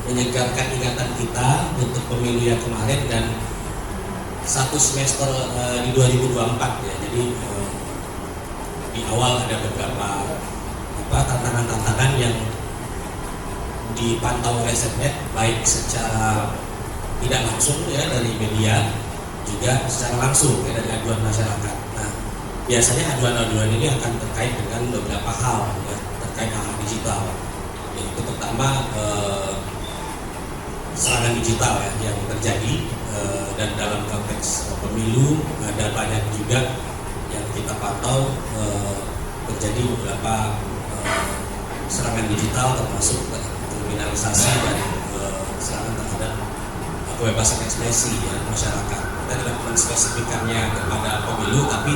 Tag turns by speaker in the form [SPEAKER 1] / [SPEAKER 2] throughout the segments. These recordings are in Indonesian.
[SPEAKER 1] menyegarkan ingatan kita untuk pemilu yang kemarin dan satu semester di 2024 ya. Jadi di awal ada beberapa tantangan-tantangan yang dipantau oleh Setnek, baik secara tidak langsung ya dari media, juga secara langsung ya dari aduan masyarakat. Nah, biasanya aduan-aduan ini akan terkait dengan beberapa hal ya, terkait hal digital. Yaitu pertama serangan digital ya, yang terjadi dan dalam konteks pemilu ada banyak juga yang kita pantau terjadi beberapa serangan digital termasuk kriminalisasi dan serangan terhadap kebebasan ekspresi ya, masyarakat. Kita tidak menspesifikannya kepada pemilu, tapi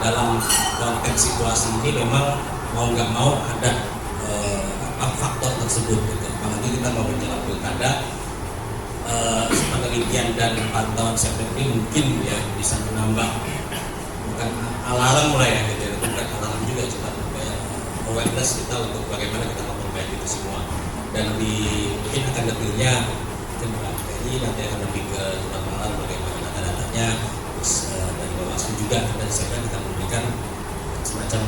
[SPEAKER 1] dalam konteks situasi ini memang mau nggak mau ada faktor tersebut gitu. Apalagi kita mau menjelang pilkada, penelitian dan pantauan Setnek ini mungkin ya bisa menambah bukan alarm mulai ya gitu, bukan alarm juga, cuma awareness kita untuk bagaimana kita memperbaiki itu semua. Dan mungkin akan detailnya ini nanti akan lebih ke tempat malam bagaimana data-datanya, terus dari Bawaslu juga dan saya kita memberikan semacam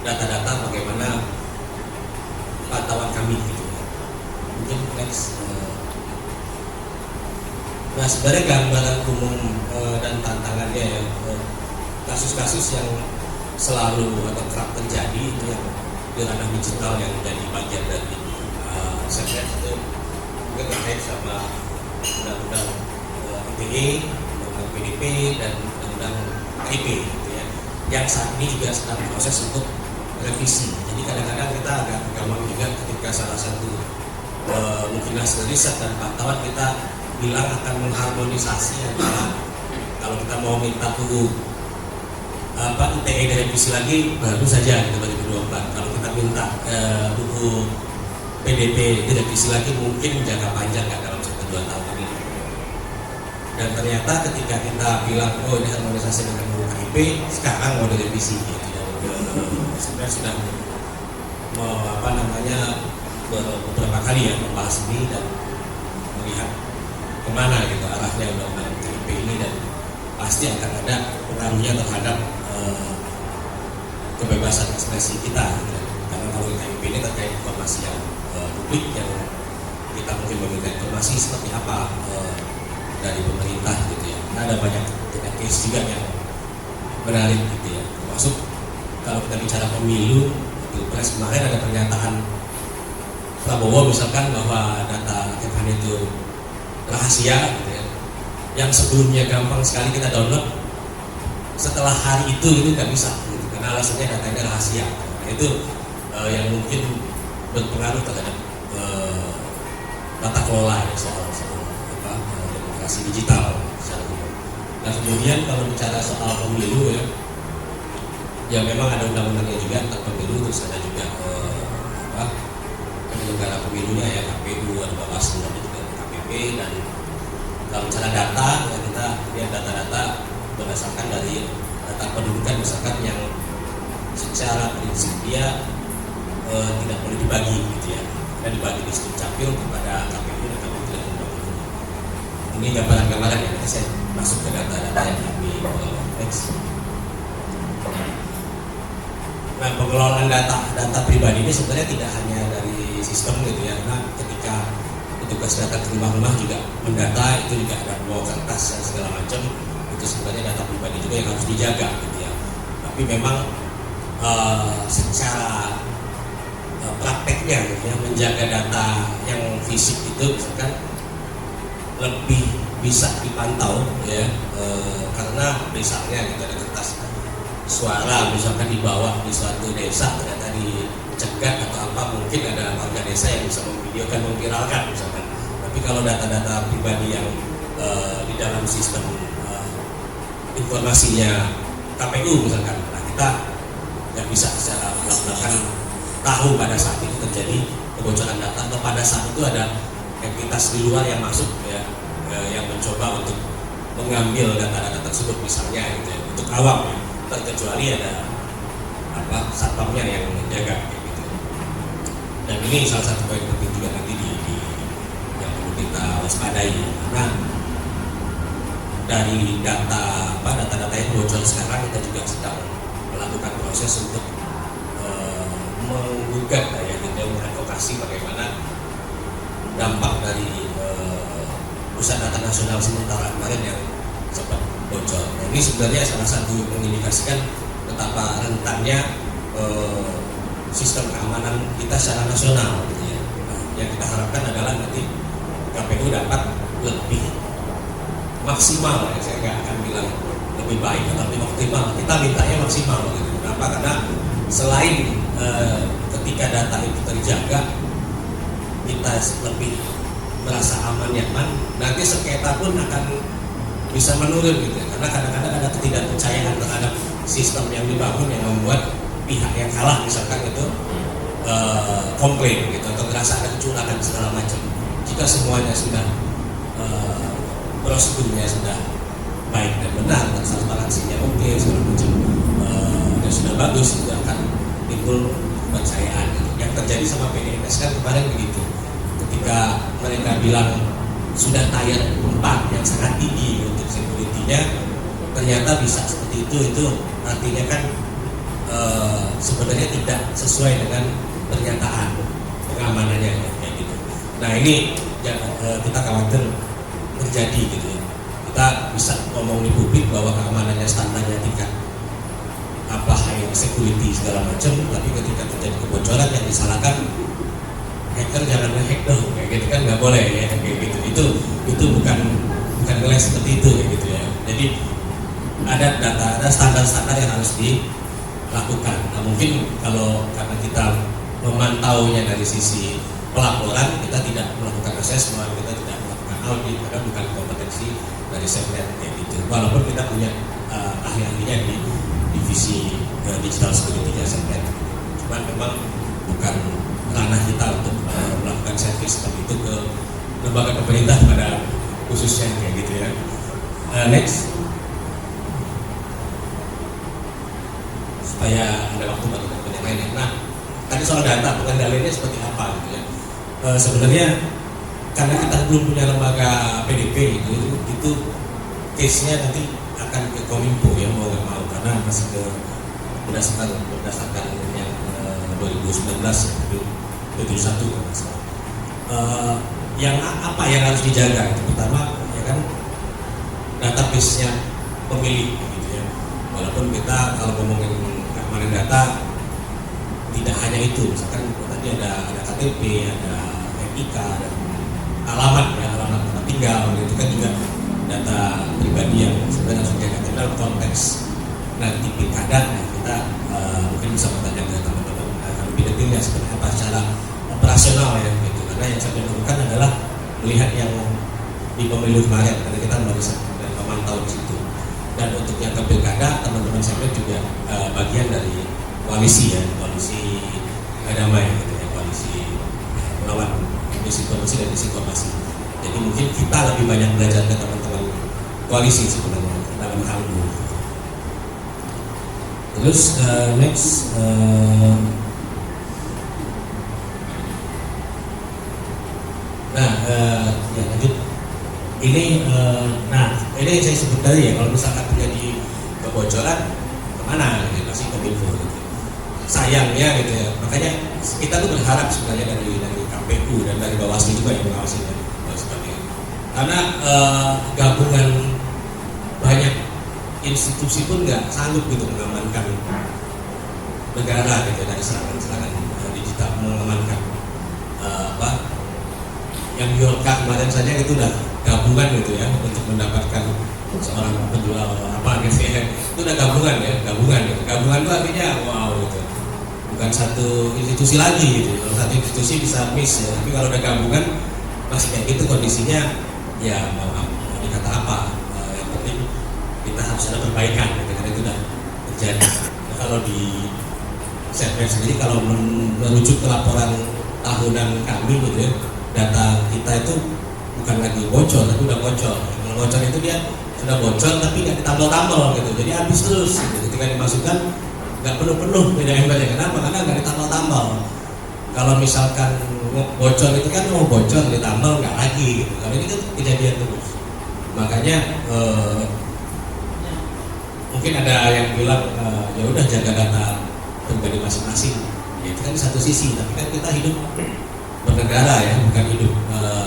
[SPEAKER 1] data-data bagaimana pantauan kami gitu. Mungkin next. Nah, sebenarnya gambaran umum dan tantangannya ya, kasus-kasus yang selalu atau kerap terjadi itu yang di ranah digital yang menjadi bagian dari Setnek itu juga terkait sama undang-undang ITE, undang-undang PDP dan undang-undang KIP gitu ya, yang saat ini juga sedang proses untuk revisi. Jadi kadang-kadang kita agak gampang juga ketika salah satu mungkin hasil riset dan pantauan kita bilang akan mengharmonisasi antara kalau kita mau minta UU ITE direvisi lagi baru saja gitu 2024. Kalau kita minta UU PDP direvisi lagi mungkin jangka panjang kan dalam 1-2 tahun ini. Dan ternyata ketika kita bilang oh ini harmonisasi dengan UU KIP, sekarang mau direvisi gitu. Sebenarnya sudah beberapa kali ya membahas ini dan melihat kemana gitu arahnya undang-undang KIP ini, dan pasti akan ada pengaruhnya terhadap kebebasan ekspresi kita gitu. Karena kalau KIP ini terkait informasi yang publik yang kita mungkin meminta informasi seperti apa dari pemerintah gitu ya. Nah, ada banyak case juga yang menarik gitu ya, termasuk kalau kita bicara pemilu pilpres kemarin ada pernyataan Prabowo misalkan bahwa data Kemhan itu rahasia gitu ya, yang sebelumnya gampang sekali kita download, setelah hari itu nggak bisa gitu, karena alasannya datanya rahasia. Nah, itu yang mungkin berpengaruh terhadap tata kelola ya, soal demokrasi digital secara umum. Nah, kemudian kalau bicara soal pemilu ya memang ada undang-undangnya juga tentang pemilu, terus ada juga penyelenggara pemilunya ya, KPU, ada Bawaslu, ada juga KPP. Dan kalau bicara data ya kita lihat data-data berdasarkan dari data pendudukan misalkan yang secara prinsip dia tidak boleh dibagi gitu ya, dan dibagi di Dukcapil kepada KPU dan Kementerian Lembaga. Ini gambaran-gambaran ya, nanti saya masuk ke data-data yang kami next. Nah, pengelolaan data pribadi ini sebenarnya tidak hanya dari sistem gitu ya, karena ketika petugas data ke rumah-rumah juga mendata, itu juga ada bawa kertas dan segala macam, itu sebenarnya data pribadi juga yang harus dijaga gitu ya. Tapi memang secara prakteknya gitu ya, menjaga data yang fisik itu misalkan lebih bisa dipantau ya, karena misalnya gitu ada kertas suara misalkan dibawa di suatu desa ternyata dicegat atau apa, mungkin ada warga desa yang bisa memvideokan, memviralkan misalkan. Tapi kalau data-data pribadi yang di dalam sistem informasinya KPU misalkan, nah kita nggak bisa secara belak-belakan tahu pada saat itu terjadi kebocoran data atau pada saat itu ada entitas di luar yang masuk ya, yang mencoba untuk mengambil data-data tersebut misalnya gitu ya, untuk awam ya, terkecuali ada satpamnya yang menjaga gitu. Dan ini salah satu poin penting juga nanti yang perlu kita waspadai, karena dari data-data yang bocor sekarang kita juga sedang melakukan proses untuk menggugat ya, gitu, mengadvokasi bagaimana dampak dari pusat data nasional sementara kemarin yang sempat bocor. Nah, ini sebenarnya salah satu mengindikasikan betapa rentannya sistem keamanan kita secara nasional, gitu ya. Nah, yang kita harapkan adalah nanti KPU dapat lebih maksimal, ya, saya nggak akan bilang lebih baik tapi maksimal. Kita mintanya maksimal, gitu. Kenapa? Karena selain ketika data itu terjaga, kita lebih merasa aman nyaman, nanti sengketa pun akan bisa menurun, gitu ya. Karena kadang-kadang ada ketidakpercayaan terhadap sistem yang dibangun yang membuat pihak yang kalah misalkan itu komplain, gitu, atau merasa ada kecurangan segala macam. Jika semuanya sudah prosedurnya sudah baik dan benar, transparansinya oke, segala macam dan sudah bagus, itu akan timbul kepercayaan, gitu. Yang terjadi sama PDMS kan kemarin begitu, ketika mereka bilang sudah tier 4 yang sangat tinggi untuk security-nya, ternyata bisa seperti itu artinya kan sebenarnya tidak sesuai dengan pernyataan pengamanannya, kayak gitu. Nah, ini kita khawatir terjadi, gitu ya. Kita bisa ngomong di publik bahwa keamanannya standarnya tingkat high security segala macam, tapi ketika terjadi kebocoran yang disalahkan hacker jangan nge-hack dong, kayak gitu kan nggak boleh ya, kayak gitu. Itu bukan nilai seperti itu, kayak gitu ya. Jadi ada standar-standar yang harus dilakukan. Nah, mungkin kalau karena kita memantaunya dari sisi pelaporan, kita tidak melakukan assessment, kita tidak melakukan audit, karena bukan kompetensi dari SafeNet, kayak gitu. Walaupun kita punya ahli-ahlinya di divisi digital security-nya SafeNet, cuman memang bukan ranah kita untuk melakukan servis seperti itu ke lembaga pemerintah pada khususnya, kayak gitu ya. Next, supaya ada waktu bagi teman yang lainnya. Nah, tadi soal data pengendaliannya seperti apa, gitu ya. Sebenarnya karena kita belum punya lembaga PDP, itu case-nya nanti akan ke Kominfo ya, mau nggak mau, karena masih berdasarkan yang 2019 71 kalau nggak salah. Yang apa yang harus dijaga? Itu pertama ya kan database-nya pemilik, gitu ya. Walaupun kita kalau ngomongin keamanan data tidak hanya itu, misalkan tadi ada KTP, ada NIK, ada alamat ya, alamat tempat tinggal, itu kan juga data pribadi yang sebenarnya harus dijaga. Dalam konteks nanti pilkada, kita mungkin bisa bertanya ke teman-teman lebih detailnya seperti apa secara operasional ya, gitu. Karena yang saya lakukan adalah melihat yang di pemilu kemarin, karena kita bisa memantau di situ. Dan untuk yang ke pilkada, teman-teman saya juga bagian dari koalisi ya, koalisi damai, gitu ya, koalisi melawan disinformasi dan disinformasi. Jadi mungkin kita lebih banyak belajar ke teman-teman koalisi sebenarnya dalam hal ini. Terus next, ya lanjut. Ini ini saya sebut tadi ya, kalau misalkan terjadi kebocoran kemana, gitu, pasti Kominfo, gitu. Sayangnya, gitu ya. Makanya kita tuh berharap sebenarnya dari KPU dan dari Bawaslu juga yang mengawasi seperti itu. Karena gabungan banyak institusi pun nggak sanggup gitu mengamankan negara, gitu, dari serangan-serangan digital, mengamankan yang Biorka kemarin saja itu udah gabungan, gitu ya, untuk mendapatkan seorang penjual gitu ya. Itu udah gabungan ya, gabungan itu artinya wow, gitu, bukan satu institusi lagi, gitu. Kalau satu institusi bisa miss ya, tapi kalau udah gabungan masih kayak gitu kondisinya, ya mau dikata apa, yang penting kita harus ada perbaikan, gitu, karena itu udah terjadi. Nah, kalau di SafeNet sendiri, kalau merujuk ke laporan tahunan kami, gitu ya, data kita itu bukan lagi bocor, tapi udah bocor. Kalau bocor itu dia sudah bocor tapi nggak ditambal-tambal, gitu, jadi habis terus, gitu. Ketika dimasukkan nggak penuh-penuh beda embernya. Kenapa? Karena nggak ditambal-tambal. Kalau misalkan bocor itu kan mau bocor ditambal nggak lagi gitu. Kalau ini kan kejadian terus. Makanya mungkin ada yang bilang ya udah jaga data pribadi masing-masing. Ya, itu kan di satu sisi, tapi kan kita hidup bernegara ya, bukan hidup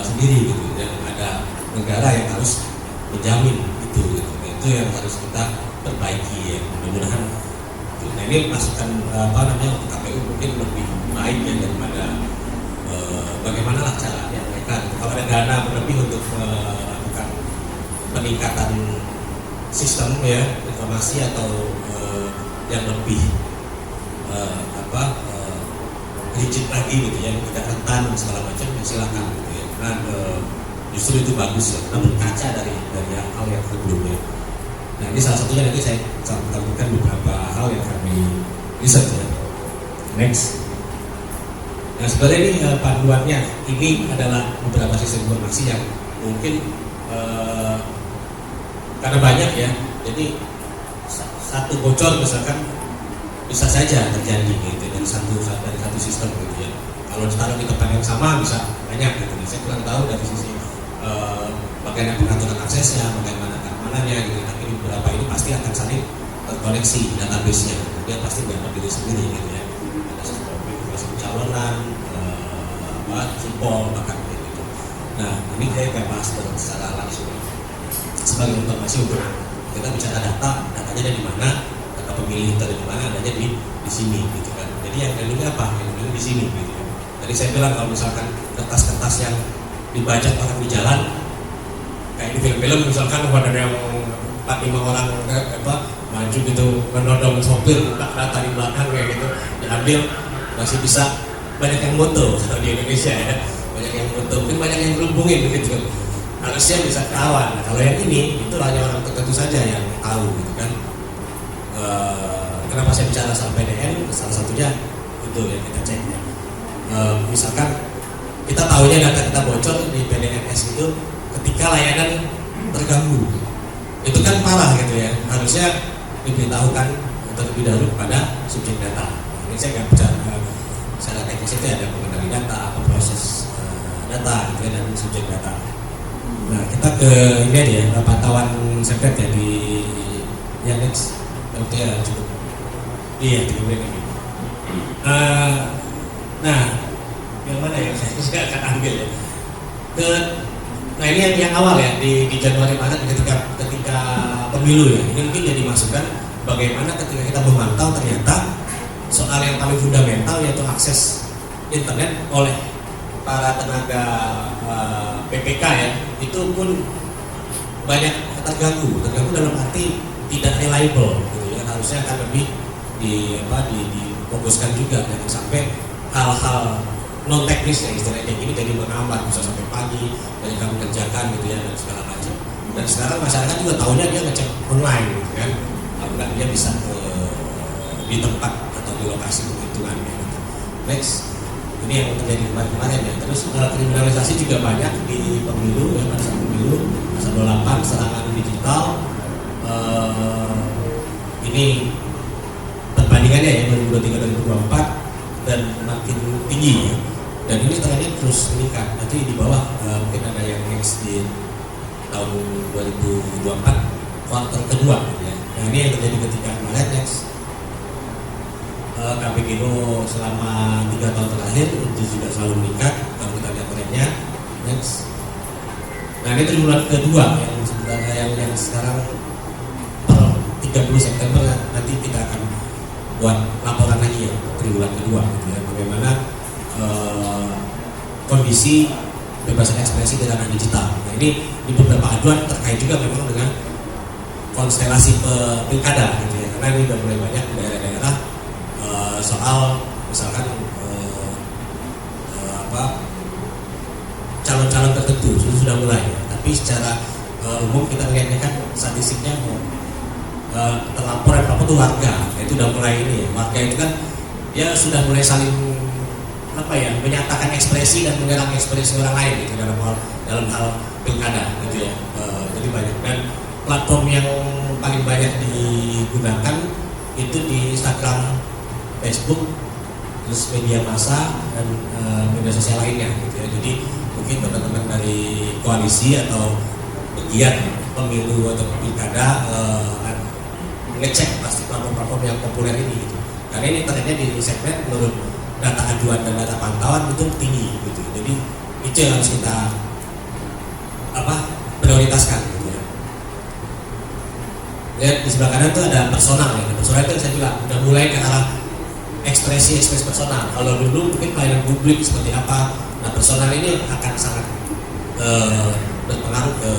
[SPEAKER 1] sendiri gitu. Dan ada negara yang harus menjamin itu gitu. Itu yang harus kita perbaiki ya, mudah-mudahan. Nah ini masukan untuk KPU mungkin lebih baik ya daripada bagaimana lah caranya mereka. Kalau ada dana berlebih untuk melakukan peningkatan sistem ya informasi atau yang lebih rigid lagi gitu ya, tidak rentan segala macam, ya silakan gitu ya. Nah justru itu bagus ya, karena berkaca dari hal yang sebelumnya. Nah ini salah satunya, nanti saya sampaikan beberapa hal yang kami riset ya. Next. Nah sebenarnya ini panduannya, ini adalah beberapa sistem informasi yang mungkin karena banyak ya, jadi satu bocor misalkan bisa saja terjadi gitu dari satu sistem gitu ya. Kalau ditaruh di tempat yang sama bisa banyak gitu. Saya kurang tahu dari sisi bagaimana pengaturan aksesnya, bagaimana keamanannya gitu. Tapi beberapa ini pasti akan saling terkoneksi database-nya. Dia pasti berdiri sendiri gitu ya. Ada sistem informasi pencalonan, sipol bahkan gitu. Nah ini saya kayak bahas secara langsung sebagai informasi untuk kita bicara datanya ada di mana, data pemilih itu ada di mana, adanya di sini gitu kan. Jadi yang dulunya apa? Yang dulu di sini gitu. Jadi saya bilang kalau misalkan kertas-kertas yang dibajak orang di jalan, kayak di film-film misalkan ada yang 4-5 orang maju gitu menodong sopir, data di belakang kayak gitu, diambil, masih bisa banyak yang foto kalau di Indonesia ya, banyak yang foto, mungkin banyak yang berhubungin gitu. Harusnya bisa ketahuan. Nah, kalau yang ini itu hanya orang tertentu saja yang tahu gitu kan. Kenapa saya bicara soal PDN? Salah satunya itu yang kita cek ya. Misalkan kita tahunya data kita bocor di PDNS itu ketika layanan terganggu. Itu kan parah gitu ya. Harusnya diberitahukan terlebih dahulu kepada subjek data. Ini saya nggak bicara secara teknis, itu ada pengendali data atau proses data gitu ya, dan subjek data. Nah kita ke ini aja ya, pantauan sepet ya di next itu ya cukup. Iya 3 menit lagi. Nah yang mana ya saya akan ambil ya. Nah ini yang awal ya di Januari Maret ketika pemilu ya. Ini mungkin jadi masukan bagaimana ketika kita memantau ternyata soal yang paling fundamental yaitu akses internet oleh para tenaga PPK ya, itu pun banyak terganggu dalam arti tidak reliable gitu ya. Harusnya akan lebih difokuskan juga, jangan sampai hal-hal non teknis ya istilahnya ini jadi menghambat, bisa sampai pagi banyak kamu kerjakan gitu ya dan segala macam. Dan sekarang masyarakat juga tahunya dia ngecek online gitu kan, apakah dia bisa di tempat atau di lokasi penghitungannya gitu. Next. Ini yang terjadi kemarin ya. Terus kriminalisasi juga banyak di pemilu ya, pada saat pemilu pasal 28 serangan digital. Ini perbandingannya ya 2023-2024 dan makin tinggi ya. Dan ini trennya terus meningkat. Nanti di bawah mungkin ada yang next di tahun 2024 kuartal kedua ya. Nah ini yang terjadi ketika kemarin next. KPGNU selama 3 tahun terakhir itu juga selalu meningkat kalau kita lihat trennya. Next. Nah ini triwulan kedua yang sebenarnya yang sekarang per 30 September nanti kita akan buat laporan lagi ya triwulan kedua gitu ya, bagaimana kondisi kebebasan ekspresi di ranah digital. Nah ini di beberapa aduan terkait juga memang dengan konstelasi pilkada gitu ya, karena ini sudah mulai banyak di daerah-daerah soal misalkan calon-calon tertentu sudah mulai ya. Tapi secara umum kita lihatnya kan statistiknya terlapor yang apa tuh warga, itu udah mulai ini ya. Warga itu kan dia sudah mulai saling menyatakan ekspresi dan menyerang ekspresi orang lain gitu dalam hal pilkada gitu ya. Jadi banyak, dan platform yang paling banyak digunakan itu di Instagram, Facebook, terus media massa dan media sosial lainnya gitu ya. Jadi mungkin teman-teman dari koalisi atau pegiat pemilu atau pilkada ngecek pasti platform-platform yang populer ini gitu. Karena ini ternyata di segmen menurut data ajuan dan data pantauan itu tinggi gitu. Jadi itu yang harus kita prioritaskan gitu ya. Lihat di sebelah kanan itu ada personal ya. Personal itu saya bilang udah mulai ke arah ekspresi personal. Kalau dulu mungkin pelayanan publik seperti apa, nah personal ini akan sangat berpengaruh ke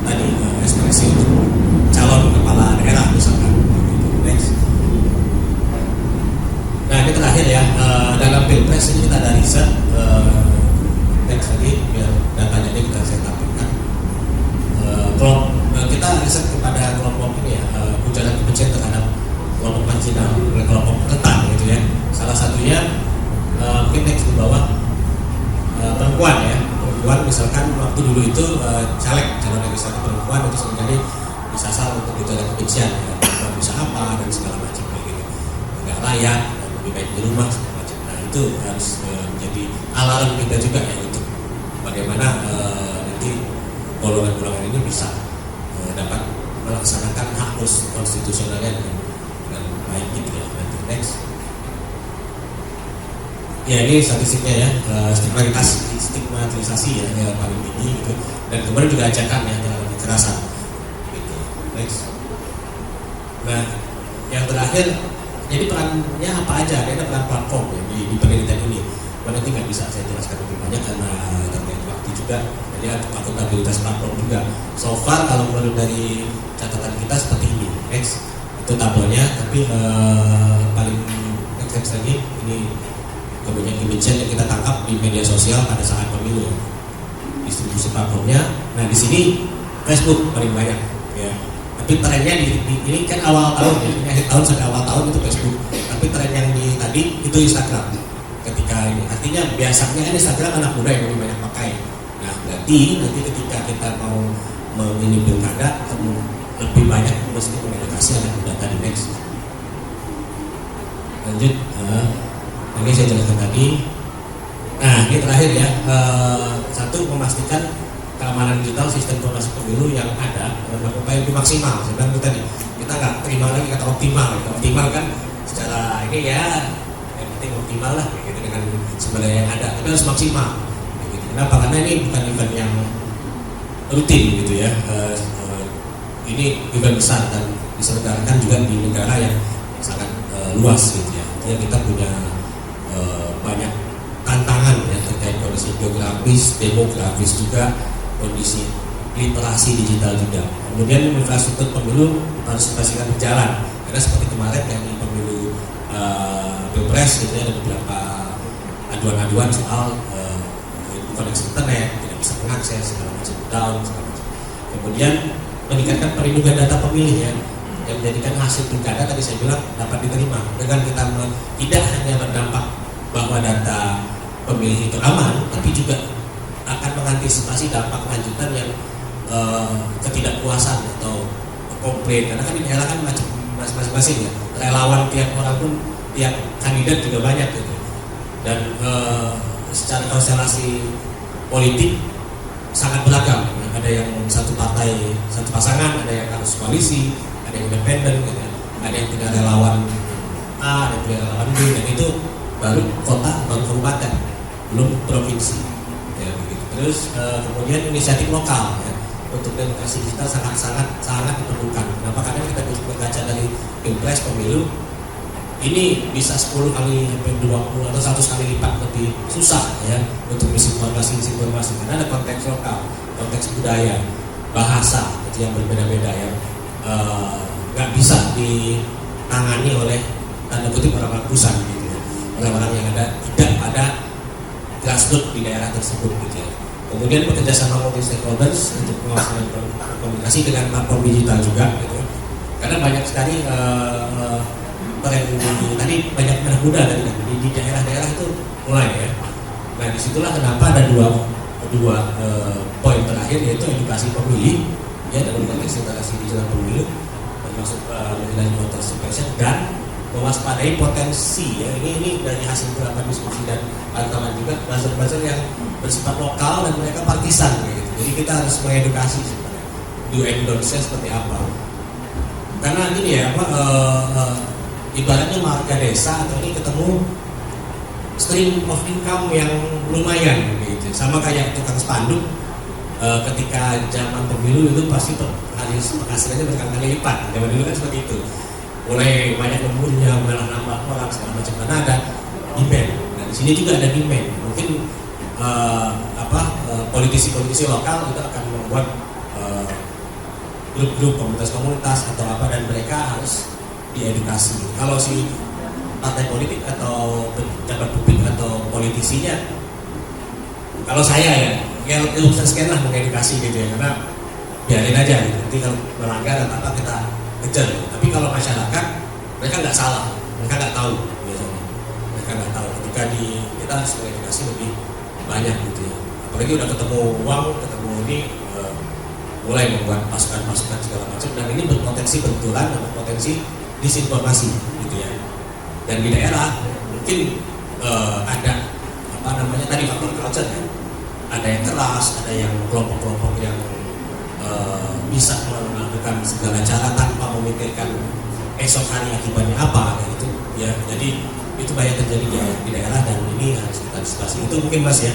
[SPEAKER 1] tadi ekspresi untuk calon kepala daerah misalkan. Next. Nah ini terakhir ya, dalam pilpres ini kita ada riset. Next lagi biar datanya ini saya tampilkan. Kita riset kepada kelompok ini ya, ujaran kebencian terhadap kelompok marginal, kelompok rentan gitu ya. Salah satunya mungkin next di bawah perempuan ya. Perempuan misalkan waktu dulu itu caleg calon legislatif perempuan itu sebenarnya disasar untuk ujaran kebencian ya. Perempuan bisa apa dan segala macam gitu. Nggak layak, lebih baik di rumah segala macam. Nah itu harus menjadi alarm kita juga ya untuk bagaimana nanti golongan-golongan ini bisa dapat melaksanakan hak konstitusionalnya dengan baik gitu ya. Nanti next. Ya ini statistiknya ya, stigmatisasi ya yang paling tinggi gitu. Dan kemudian juga ajakan ya terhadap kekerasan gitu. Next. Nah yang terakhir, jadi perannya apa aja? Ada peran platform ya, di penelitian ini. Nanti nggak bisa saya jelaskan lebih banyak karena terkait waktu juga. Jadi ada akuntabilitas platform juga. So far kalau menurut dari catatan kita seperti ini. Next. Itu tabelnya, tapi paling next lagi ini kebencian yang kita tangkap di media sosial pada saat pemilu. Distribusi platformnya. Nah di sini Facebook paling banyak ya. Tapi trennya ini kan awal tahun ya, ini akhir tahun sampai awal tahun itu Facebook. Tapi tren yang di tadi itu Instagram. Ketika ini artinya biasanya kan Instagram anak muda yang lebih banyak pakai. Nah berarti nanti ketika kita mau memilih pilkada lebih banyak mesti komunikasi anak muda tadi. Next. Lanjut. Ini saya jelaskan tadi. Nah ini terakhir ya. Satu, memastikan keamanan digital sistem informasi pemilu yang ada upaya lebih maksimal. Saya bilang tadi kita nggak terima lagi kata optimal. Optimal kan secara ini ya yang penting optimal lah gitu, dengan sebenarnya yang ada. Tapi harus maksimal. Gitu. Kenapa? Karena ini bukan event yang rutin gitu ya. Ini event besar dan diselenggarakan juga di negara yang sangat luas gitu ya. Jadi kita punya banyak tantangan ya terkait kondisi geografis, demografis juga, kondisi literasi digital juga. Kemudian infrastruktur pemilu harus dipastikan berjalan karena seperti kemarin yang di pemilu pilpres gitu ya, ada beberapa aduan-aduan soal koneksi internet tidak bisa mengakses segala macam down segala macam. Kemudian meningkatkan perlindungan data pemilih ya, yang menjadikan hasil pilkada tadi saya bilang dapat diterima dengan kita tidak hanya berdampak bahwa data pemilih itu aman, tapi juga akan mengantisipasi dampak lanjutan yang ketidakpuasan atau komplain. Karena kan di daerah kan masing-masing ya, relawan tiap orang pun tiap kandidat juga banyak gitu. Dan secara konstelasi politik sangat beragam. Ada yang satu partai, satu pasangan, ada yang harus koalisi, ada yang independen, gitu. Ada yang tidak relawan A, ada yang tidak relawan B, dan itu baru kota, baru kabupaten, belum provinsi. Ya, begitu. Terus kemudian inisiatif lokal ya, untuk demokrasi digital sangat diperlukan. Kenapa? Karena kita berkaca dari pilpres pemilu ini bisa 10 kali sampai 20 atau 100 kali lipat lebih susah ya untuk misinformasi karena ada konteks lokal, konteks budaya, bahasa yang berbeda-beda yang nggak bisa ditangani oleh tanda kutip orang-orang pusat gitu ya, orang-orang yang ada tidak pada grassroots di daerah tersebut gitu ya. Kemudian bekerjasama multi stakeholders untuk pengawasan komunikasi dengan platform digital juga gitu. Karena banyak sekali tadi banyak anak muda tadi di daerah-daerah itu mulai ya. Nah disitulah kenapa ada dua poin terakhir yaitu edukasi pemilih ya dalam konteks literasi digital pemilu termasuk mengenai voter suppression dan mewaspadai potensi ya, ini dari hasil beberapa diskusi dan kawan-kawan juga buzzer-buzzer yang bersifat lokal dan mereka partisan gitu. Jadi kita harus mengedukasi sebenarnya do and don't-nya seperti apa. Karena ini ya ibaratnya warga desa atau ini ketemu stream of income yang lumayan gitu. Sama kayak tukang spanduk ketika zaman pemilu itu pasti penghasilannya berkali-kali lipat. Zaman dulu kan seperti itu. Mulai banyak lemburnya, malah nambah orang segala macam karena ada demand. Nah di sini juga ada demand. Mungkin politisi-politisi lokal itu akan membuat grup-grup komunitas-komunitas atau apa dan mereka harus diedukasi. Kalau si partai politik atau pejabat publik atau politisinya, kalau saya ya urusan sekian lah mengedukasi gitu ya, karena biarin aja gitu. Nanti kalau melanggar atau apa kita kejar. Tapi kalau masyarakat mereka nggak salah, mereka nggak tahu biasanya, mereka nggak tahu. Ketika kita harus mengedukasi lebih banyak gitu ya. Apalagi udah ketemu uang, ketemu ini mulai membuat pasukan-pasukan segala macam dan ini berpotensi benturan dan berpotensi disinformasi gitu ya. Dan di daerah mungkin ada apa namanya tadi faktor culture ya. Ada yang keras, ada yang kelompok-kelompok yang bisa melakukan segala cara tanpa memikirkan esok hari akibatnya apa gitu ya. Jadi itu banyak terjadi di daerah dan ini harus kita diskusi. Itu mungkin Mas ya.